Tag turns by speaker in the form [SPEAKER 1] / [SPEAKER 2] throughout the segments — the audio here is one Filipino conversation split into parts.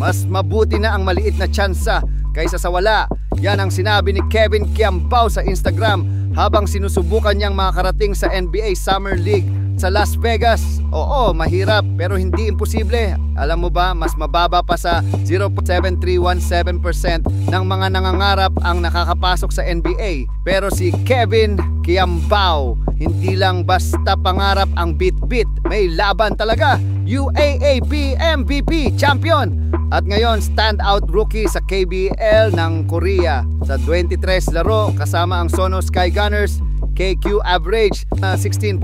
[SPEAKER 1] Mas mabuti na ang maliit na tsansa kaysa sa wala. Yan ang sinabi ni Kevin Quiambao sa Instagram habang sinusubukan niyang makarating sa NBA Summer League sa Las Vegas. Oo, mahirap pero hindi imposible. Alam mo ba, mas mababa pa sa 0.7317% ng mga nangangarap ang nakakapasok sa NBA. Pero si Kevin Quiambao, hindi lang basta pangarap ang bit-bit, may laban talaga. UAAP MVP champion at ngayon standout rookie sa KBL ng Korea. Sa 23 laro kasama ang Sono Sky Gunners, KQ average 16.9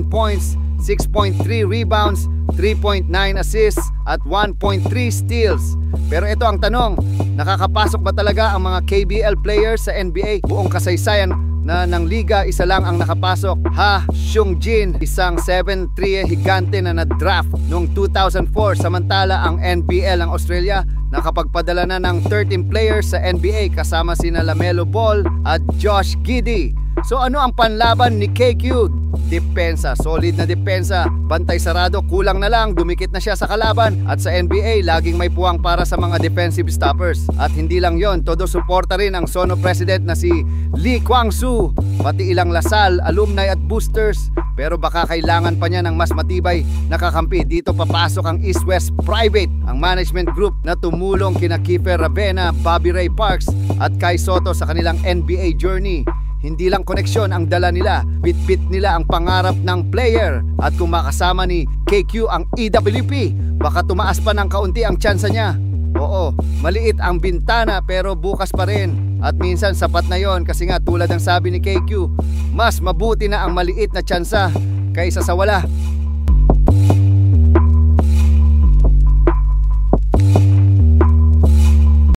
[SPEAKER 1] points, 6.3 rebounds, 3.9 assists at 1.3 steals. Pero ito ang tanong, nakakapasok ba talaga ang mga KBL players sa NBA? Buong kasaysayan na ng liga, isa lang ang nakapasok. Ha Seung-jin, isang 7'3" higante na na-draft noong 2004. Samantala ang NBL ng Australia nakapagpadala na ng 13 players sa NBA kasama sina LaMelo Ball at Josh Giddey. So ano ang panlaban ni KQ? Depensa, solid na depensa, bantay sarado, kulang na lang, dumikit na siya sa kalaban. At sa NBA, laging may puwang para sa mga defensive stoppers. At hindi lang yon, todo suporta rin ang Sono president na si Lee Kwang-soo, pati ilang Lasal, alumni at boosters. Pero baka kailangan pa niya ng mas matibay na kakampi. Dito papasok ang East West Private, ang management group na tumulong kina Kiefer Ravena, Bobby Ray Parks at Kai Sotto sa kanilang NBA journey. Hindi lang koneksyon ang dala nila, bit-bit nila ang pangarap ng player. At kung makasama ni KQ ang EWP, baka tumaas pa ng kaunti ang tsansa niya. Oo, maliit ang bintana pero bukas pa rin. At minsan sapat na yon kasi nga tulad ng sabi ni KQ, mas mabuti na ang maliit na tsansa kaysa sa wala.